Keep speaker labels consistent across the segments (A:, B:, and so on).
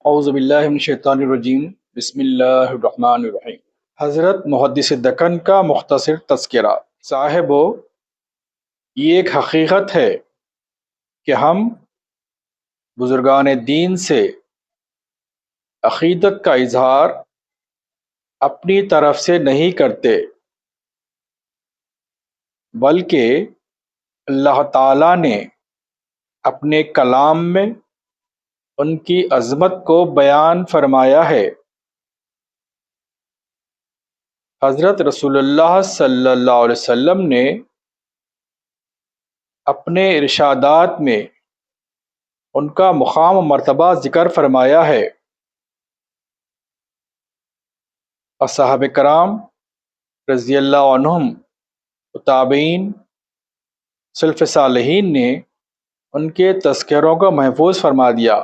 A: اعوذ باللہ من الشیطان الرجیم، بسم اللہ الرحمن الرحیم۔ حضرت محدث دکن کا مختصر تذکرہ۔ صاحبو، یہ ایک حقیقت ہے کہ ہم بزرگان دین سے عقیدت کا اظہار اپنی طرف سے نہیں کرتے، بلکہ اللہ تعالیٰ نے اپنے کلام میں ان کی عظمت کو بیان فرمایا ہے۔ حضرت رسول اللہ صلی اللہ علیہ وسلم نے اپنے ارشادات میں ان کا مقام و مرتبہ ذکر فرمایا ہے، اور صحابہ کرام رضی اللہ عنہم، تابعین، سلف صالحین نے ان کے تذکروں کو محفوظ فرما دیا۔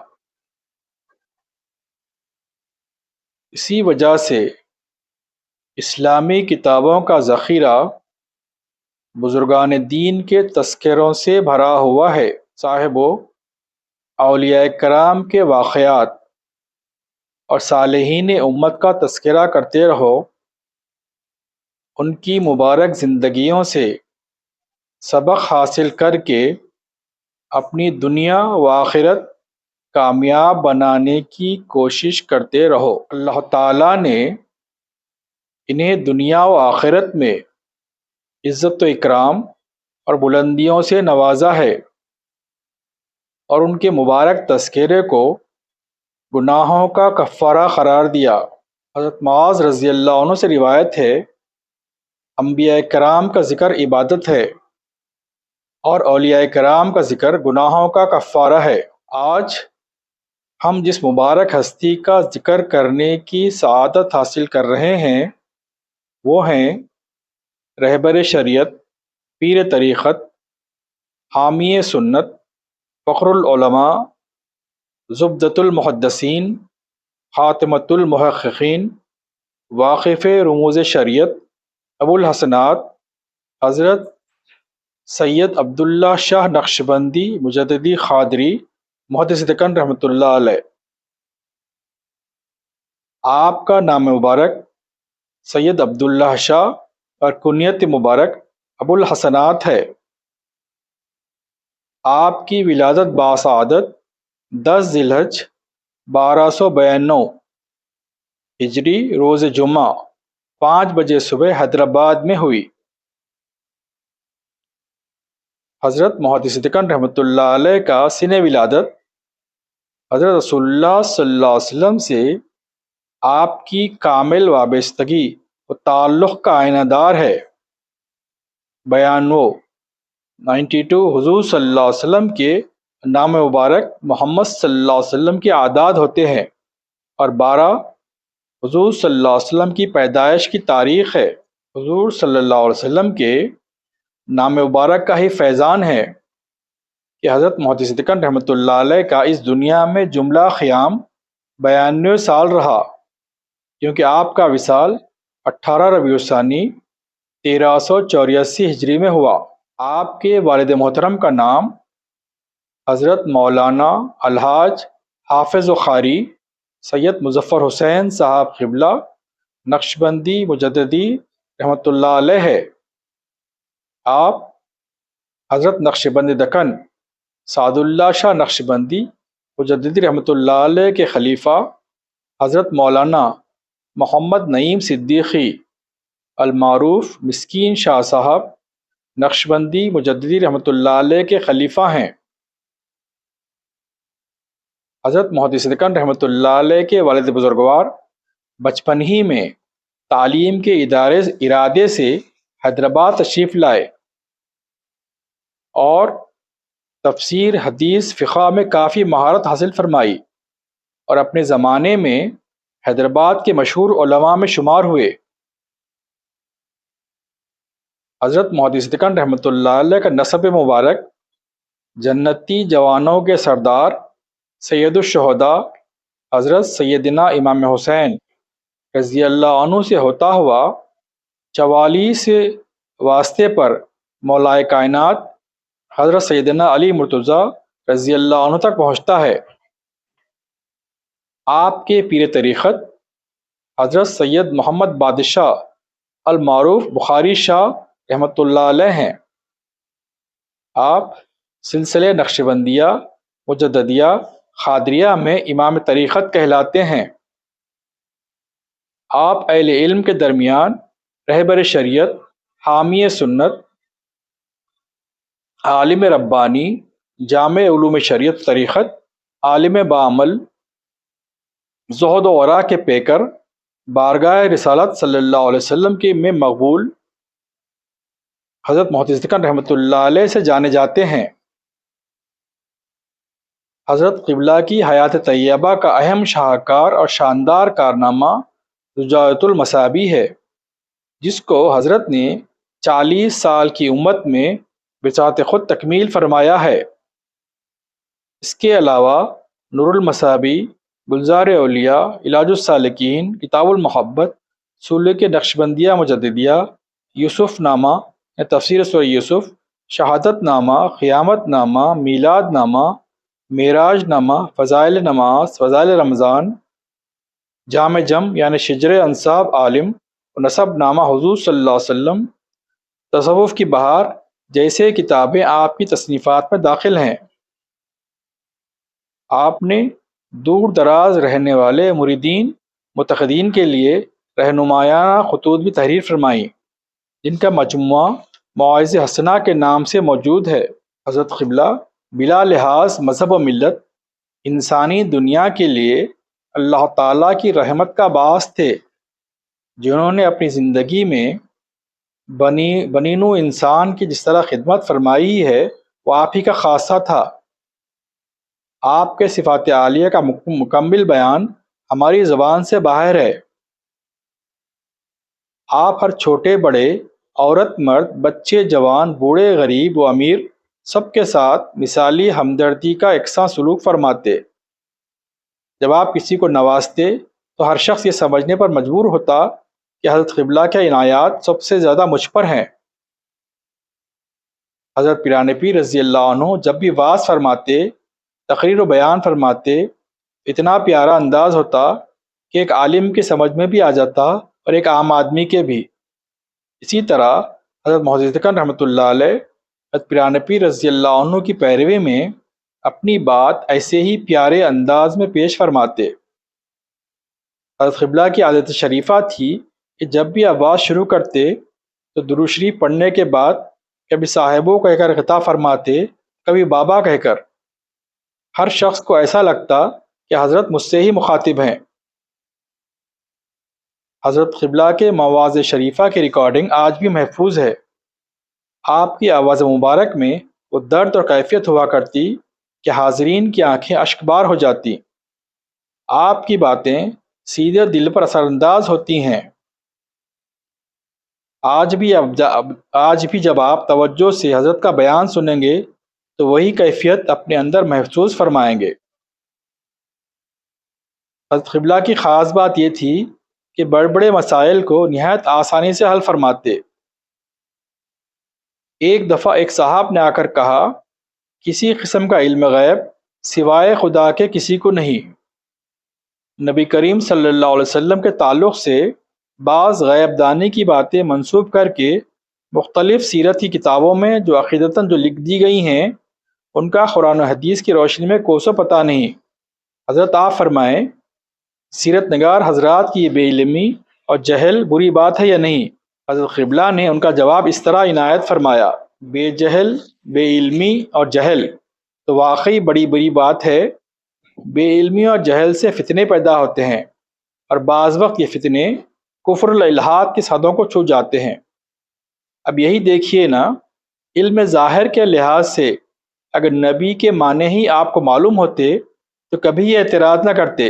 A: اسی وجہ سے اسلامی کتابوں کا ذخیرہ بزرگان دین کے تذکروں سے بھرا ہوا ہے۔ صاحبو، اولیاء کرام کے واقعات اور صالحین امت کا تذکرہ کرتے رہو، ان کی مبارک زندگیوں سے سبق حاصل کر کے اپنی دنیا و آخرت کامیاب بنانے کی کوشش کرتے رہو۔ اللہ تعالیٰ نے انہیں دنیا و آخرت میں عزت و اکرام اور بلندیوں سے نوازا ہے، اور ان کے مبارک تذکرے کو گناہوں کا کفارہ قرار دیا۔ حضرت معاذ رضی اللہ عنہ سے روایت ہے، انبیاء کرام کا ذکر عبادت ہے اور اولیاء کرام کا ذکر گناہوں کا کفارہ ہے۔ آج ہم جس مبارک ہستی کا ذکر کرنے کی سعادت حاصل کر رہے ہیں، وہ ہیں رہبر شریعت، پیر طریقت، حامی سنت، فخر العلماء، زبدۃ المحدثین، خاتمۃ المحققین، واقف رموز شریعت، ابو الحسنات حضرت سید عبداللہ شاہ نقشبندی مجددی قادری محدث دکن رحمۃ اللہ علیہ۔ آپ کا نام مبارک سید عبداللہ شاہ اور کنیت مبارک ابو الحسنات ہے۔ آپ کی ولادت باسعادت 10 ذی الحج 1292 ہجری روز جمعہ 5 بجے صبح حیدرآباد میں ہوئی۔ حضرت محدث دکن رحمۃ اللہ علیہ کا سن ولادت حضرت رسول اللہ صلی اللہ علیہ وسلم سے آپ کی کامل وابستگی و تعلق کا آئینہ دار ہے۔ 92 حضور صلی اللہ علیہ وسلم کے نام مبارک محمد صلی اللہ علیہ وسلم کے اعداد ہوتے ہیں، اور 12 حضور صلی اللہ علیہ وسلم کی پیدائش کی تاریخ ہے۔ حضور صلی اللہ علیہ وسلم کے نام مبارک کا ہی فیضان ہے کہ حضرت محدث دکن رحمۃ اللہ علیہ کا اس دنیا میں جملہ قیام 92 سال رہا، کیونکہ آپ کا وصال 18 ربیع الثانی 1384 ہجری میں ہوا۔ آپ کے والد محترم کا نام حضرت مولانا الحاج حافظ و قاری سید مظفر حسین صاحب قبلہ نقشبندی مجددی رحمۃ اللہ علیہ ہے۔ آپ حضرت نقشبند دکن سعد اللہ شاہ نقشبندی مجددی رحمۃ اللہ علیہ کے خلیفہ حضرت مولانا محمد نعیم صدیقی المعروف مسکین شاہ صاحب نقشبندی مجددی رحمۃ اللہ علیہ کے خلیفہ ہیں۔ حضرت محدث دکن رحمۃ اللہ علیہ کے والد بزرگوار بچپن ہی میں تعلیم کے ارادے سے حیدرآباد تشریف لائے اور تفسیر، حدیث، فقہ میں کافی مہارت حاصل فرمائی، اور اپنے زمانے میں حیدرآباد کے مشہور علماء میں شمار ہوئے۔ حضرت محدث دکن رحمۃ اللہ علیہ کا نسب مبارک جنتی جوانوں کے سردار سید الشہداء حضرت سیدنا امام حسین رضی اللہ عنہ سے ہوتا ہوا 44 واسطے پر مولائے کائنات حضرت سیدنا علی مرتضیٰ رضی اللہ عنہ تک پہنچتا ہے۔ آپ کے پیر طریقت حضرت سید محمد بادشاہ المعروف بخاری شاہ رحمۃ اللہ علیہ ہیں۔ آپ سلسلے نقشبندیہ، مجددیہ، قادریہ میں امام طریقت کہلاتے ہیں۔ آپ اہل علم کے درمیان رہبر شریعت، حامی سنت، عالم ربانی، جامع علوم شریعت طریقت، عالم بعمل، زہد و ورع کے پیکر، بارگاہ رسالت صلی اللہ علیہ وسلم کے میں مقبول حضرت محدث رحمۃ اللہ علیہ سے جانے جاتے ہیں۔ حضرت قبلہ کی حیات طیبہ کا اہم شاہکار اور شاندار کارنامہ رجاعت المصابیح ہے، جس کو حضرت نے 40 سال کی عمر میں بذات خود تکمیل فرمایا ہے۔ اس کے علاوہ نور المصابیح، گلزار اولیاء، علاج السالکین، کتاب المحبت، سلوک نقشبندیہ مجددیہ، یوسف نامہ یا تفسیر سورہ یوسف، شہادت نامہ، قیامت نامہ، میلاد نامہ، معراج نامہ، فضائل نماز، فضائل رمضان، جامع جم یعنی شجر انصاب عالم، نسب نامہ حضور صلی اللہ علیہ وسلم، تصوف کی بہار جیسے کتابیں آپ کی تصنیفات میں داخل ہیں۔ آپ نے دور دراز رہنے والے مریدین متقدین کے لیے رہنمایانہ خطوط بھی تحریر فرمائیں، جن کا مجموعہ مواعظ حسنہ کے نام سے موجود ہے۔ حضرت قبلہ بلا لحاظ مذہب و ملت انسانی دنیا کے لیے اللہ تعالیٰ کی رحمت کا باعث تھے، جنہوں نے اپنی زندگی میں بنی نوع انسان کی جس طرح خدمت فرمائی ہے وہ آپ ہی کا خاصہ تھا۔ آپ کے صفات عالیہ کا مکمل بیان ہماری زبان سے باہر ہے۔ آپ ہر چھوٹے بڑے، عورت مرد، بچے جوان، بوڑھے غریب و امیر سب کے ساتھ مثالی ہمدردی کا یکساں سلوک فرماتے۔ جب آپ کسی کو نوازتے تو ہر شخص یہ سمجھنے پر مجبور ہوتا کہ حضرت قبلہ کے عنایات سب سے زیادہ مجھ پر ہیں۔ حضرت پیران پیر رضی اللہ عنہ جب بھی وعظ فرماتے، تقریر و بیان فرماتے، اتنا پیارا انداز ہوتا کہ ایک عالم کی سمجھ میں بھی آ جاتا اور ایک عام آدمی کے بھی۔ اسی طرح حضرت محدث رحمۃ اللہ علیہ حضرت پیران پیر رضی اللہ عنہ کی پیروی میں اپنی بات ایسے ہی پیارے انداز میں پیش فرماتے۔ حضرت قبلہ کی عادت شریفہ تھی کہ جب بھی آواز شروع کرتے تو درود شریف پڑھنے کے بعد کبھی صاحبوں کہہ کر خطاب فرماتے، کبھی بابا کہہ کر۔ ہر شخص کو ایسا لگتا کہ حضرت مجھ سے ہی مخاطب ہیں۔ حضرت قبلہ کے مواعظ شریفہ کی ریکارڈنگ آج بھی محفوظ ہے۔ آپ کی آواز مبارک میں وہ درد اور کیفیت ہوا کرتی کہ حاضرین کی آنکھیں اشک بار ہو جاتی۔ آپ کی باتیں سیدھے دل پر اثر انداز ہوتی ہیں۔ آج بھی جب آپ توجہ سے حضرت کا بیان سنیں گے تو وہی کیفیت اپنے اندر محسوس فرمائیں گے۔ حضرت قبلہ کی خاص بات یہ تھی کہ بڑے بڑے مسائل کو نہایت آسانی سے حل فرماتے۔ ایک دفعہ ایک صاحب نے آ کر کہا، کسی قسم کا علم غیب سوائے خدا کے کسی کو نہیں۔ نبی کریم صلی اللہ علیہ وسلم کے تعلق سے بعض غیب دانی کی باتیں منسوب کر کے مختلف سیرت کی کتابوں میں جو عقیدتاً جو لکھ دی گئی ہیں، ان کا قرآن و حدیث کی روشنی میں کوسوں پتہ نہیں۔ حضرت آپ فرمائیں، سیرت نگار حضرات کی یہ بے علمی اور جہل بری بات ہے یا نہیں؟ حضرت قبلہ نے ان کا جواب اس طرح عنایت فرمایا، بے جہل، بے علمی اور جہل تو واقعی بڑی بری بات ہے۔ بے علمی اور جہل سے فتنے پیدا ہوتے ہیں، اور بعض وقت یہ فتنے کفر الالحاد کی حدوں کو چھو جاتے ہیں۔ اب یہی دیکھیے نا، علم ظاہر کے لحاظ سے اگر نبی کے معنی ہی آپ کو معلوم ہوتے تو کبھی یہ اعتراض نہ کرتے۔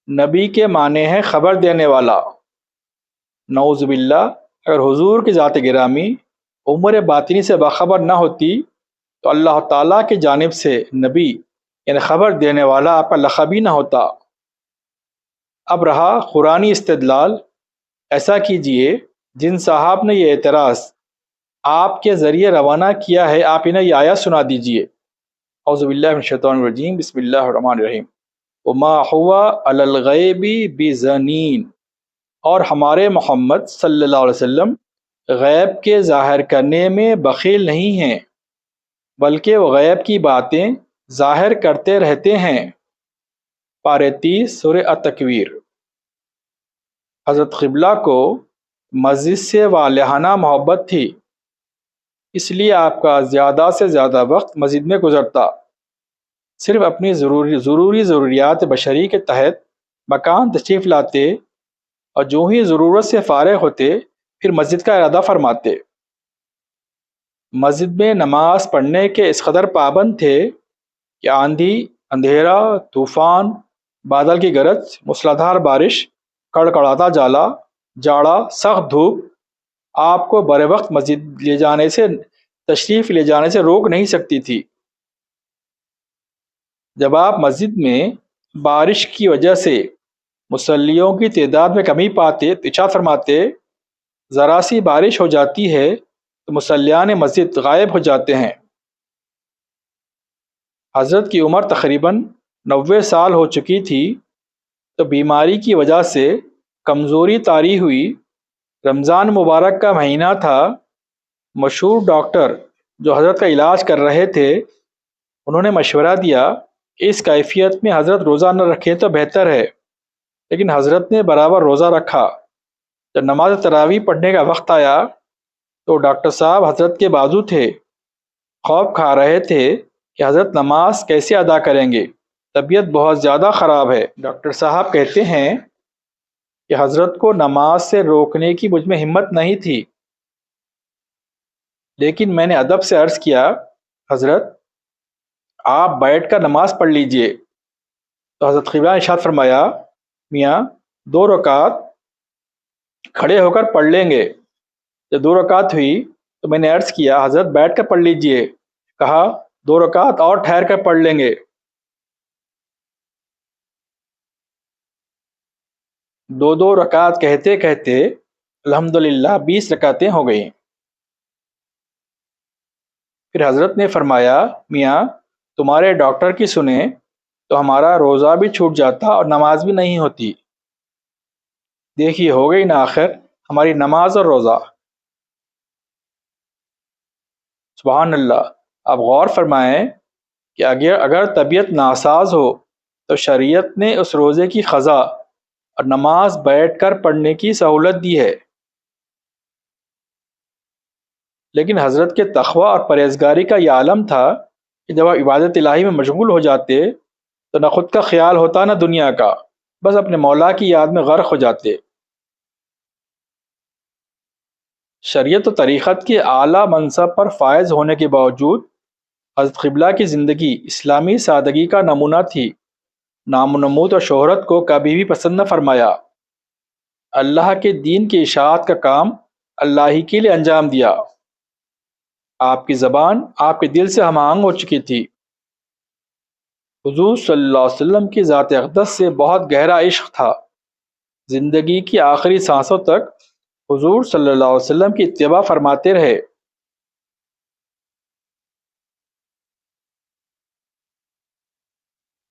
A: نبی کے معنی ہے خبر دینے والا۔ نعوذ باللہ، اگر حضور کی ذات گرامی امور باطنی سے باخبر نہ ہوتی تو اللہ تعالیٰ کی جانب سے نبی یعنی خبر دینے والا آپ کا لقب ہی نہ ہوتا۔ اب رہا قرآنی استدلال، ایسا کیجئے جن صاحب نے یہ اعتراض آپ کے ذریعے روانہ کیا ہے، آپ انہیں یہ آیت سنا دیجئے۔ اعوذ باللہ من الشیطان الرجیم، بسم اللہ الرحمن الرحیم۔ وما ہوا علی الغیب بزنین، اور ہمارے محمد صلی اللہ علیہ وسلم غیب کے ظاہر کرنے میں بخیل نہیں ہیں، بلکہ وہ غیب کی باتیں ظاہر کرتے رہتے ہیں۔ پارہ 30 سورہ التکویر۔ حضرت قبلہ کو مسجد سے والہانہ محبت تھی، اس لیے آپ کا زیادہ سے زیادہ وقت مسجد میں گزرتا، صرف اپنی ضروری ضروریات بشری کے تحت مکان تشریف لاتے، اور جو ہی ضرورت سے فارغ ہوتے پھر مسجد کا ارادہ فرماتے۔ مسجد میں نماز پڑھنے کے اس قدر پابند تھے کہ آندھی، اندھیرا، طوفان، بادل کی گرج، موسلادھار بارش، کڑکڑاتا جاڑا، سخت دھوپ آپ کو برے وقت مسجد تشریف لے جانے سے روک نہیں سکتی تھی۔ جب آپ مسجد میں بارش کی وجہ سے مصلیوں کی تعداد میں کمی پاتے تو ارشاد فرماتے، ذرا سی بارش ہو جاتی ہے تو مصلیان مسجد غائب ہو جاتے ہیں۔ حضرت کی عمر تقریباً 90 سال ہو چکی تھی تو بیماری کی وجہ سے کمزوری طاری ہوئی۔ رمضان مبارک کا مہینہ تھا۔ مشہور ڈاکٹر جو حضرت کا علاج کر رہے تھے انہوں نے مشورہ دیا کہ اس کیفیت میں حضرت روزہ نہ رکھیں تو بہتر ہے، لیکن حضرت نے برابر روزہ رکھا۔ جب نماز تراویح پڑھنے کا وقت آیا تو ڈاکٹر صاحب حضرت کے بازو تھے، خوف کھا رہے تھے کہ حضرت نماز کیسے ادا کریں گے، طبیعت بہت زیادہ خراب ہے۔ ڈاکٹر صاحب کہتے ہیں کہ حضرت کو نماز سے روکنے کی مجھ میں ہمت نہیں تھی، لیکن میں نے ادب سے عرض کیا، حضرت آپ بیٹھ کر نماز پڑھ لیجئے۔ تو حضرت قبلہ نے ارشاد فرمایا، میاں 2 رکعت کھڑے ہو کر پڑھ لیں گے۔ جب 2 رکعت ہوئی تو میں نے عرض کیا، حضرت بیٹھ کر پڑھ لیجئے۔ کہا 2 رکعت اور ٹھہر کر پڑھ لیں گے۔ 2 رکعت کہتے کہتے الحمدللہ 20 رکعتیں ہو گئیں۔ پھر حضرت نے فرمایا، میاں تمہارے ڈاکٹر کی سنیں تو ہمارا روزہ بھی چھوٹ جاتا اور نماز بھی نہیں ہوتی۔ دیکھیے ہو گئی نا آخر ہماری نماز اور روزہ۔ سبحان اللہ۔ آپ غور فرمائیں کہ اگر طبیعت ناساز ہو تو شریعت نے اس روزے کی قضا اور نماز بیٹھ کر پڑھنے کی سہولت دی ہے، لیکن حضرت کے تقوی اور پرہیزگاری کا یہ عالم تھا کہ جب آپ عبادت الہی میں مشغول ہو جاتے تو نہ خود کا خیال ہوتا نہ دنیا کا، بس اپنے مولا کی یاد میں غرق ہو جاتے۔ شریعت و طریقت کے اعلیٰ منصب پر فائز ہونے کے باوجود حضرت قبلہ کی زندگی اسلامی سادگی کا نمونہ تھی۔ نام و نمود اور شہرت کو کبھی بھی پسند نہ فرمایا، اللہ کے دین کی اشاعت کا کام اللہ ہی کے لیے انجام دیا۔ آپ کی زبان آپ کے دل سے ہم آہنگ ہو چکی تھی۔ حضور صلی اللہ علیہ وسلم کی ذات اقدس سے بہت گہرا عشق تھا۔ زندگی کی آخری سانسوں تک حضور صلی اللہ علیہ وسلم کی اتباع فرماتے رہے۔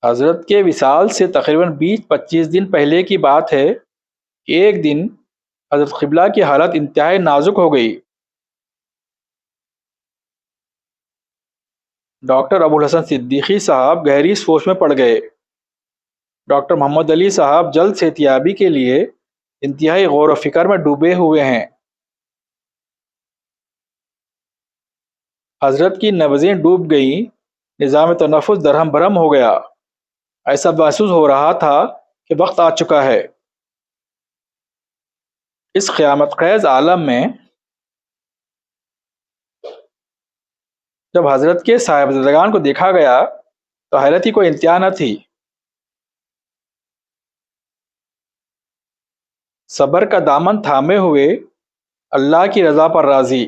A: حضرت کے وصال سے تقریباً 20-25 دن پہلے کی بات ہے کہ ایک دن حضرت قبلہ کی حالت انتہائی نازک ہو گئی۔ ڈاکٹر ابو الحسن صدیقی صاحب گہری سوچ میں پڑ گئے۔ ڈاکٹر محمد علی صاحب جلد صحتیابی کے لیے انتہائی غور و فکر میں ڈوبے ہوئے ہیں۔ حضرت کی نبضیں ڈوب گئیں، نظام تنفس درہم برہم ہو گیا۔ ایسا محسوس ہو رہا تھا کہ وقت آ چکا ہے۔ اس قیامت خیز عالم میں جب حضرت کے صاحبزادگان کو دیکھا گیا تو حیرت ہی کوئی انتہا نہ تھی۔ صبر کا دامن تھامے ہوئے اللہ کی رضا پر راضی،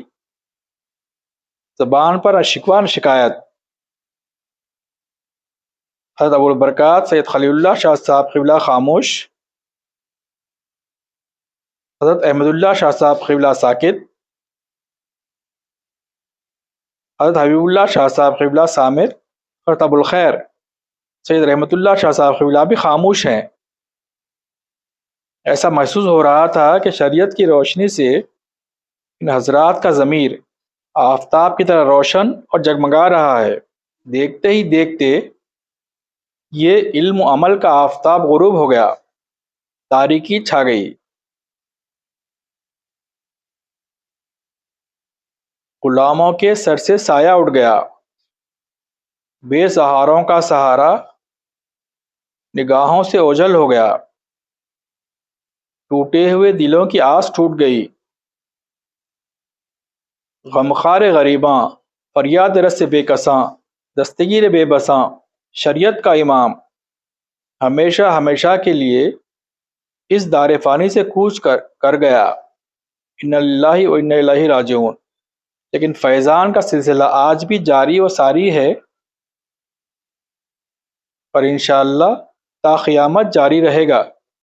A: زبان پر نہ شکوہ نہ شکایت۔ حضرت ابو البرکات سید خلیل اللہ شاہ صاحب قبلہ خاموش، حضرت احمد اللہ شاہ صاحب قبلہ ساکت، حضرت حبیب اللہ شاہ صاحب قبلہ سامر، حضرت ابو الخیر سید رحمۃ اللہ شاہ صاحب قبلہ بھی خاموش ہیں۔ ایسا محسوس ہو رہا تھا کہ شریعت کی روشنی سے ان حضرات کا ضمیر آفتاب کی طرح روشن اور جگمگا رہا ہے۔ دیکھتے ہی دیکھتے یہ علم و عمل کا آفتاب غروب ہو گیا، تاریکی چھا گئی، غلاموں کے سر سے سایہ اٹھ گیا، بے سہاروں کا سہارا نگاہوں سے اوجھل ہو گیا، ٹوٹے ہوئے دلوں کی آس ٹوٹ گئی، غمخوار غریباں، فریاد رس بے کساں، دستگیر بے بساں، شریعت کا امام ہمیشہ ہمیشہ کے لیے اس دار فانی سے کوچ کر گیا۔ انا للہ و انا الیہ راجعون۔ لیکن فیضان کا سلسلہ آج بھی جاری و ساری ہے اور انشاءاللہ تا قیامت جاری رہے گا۔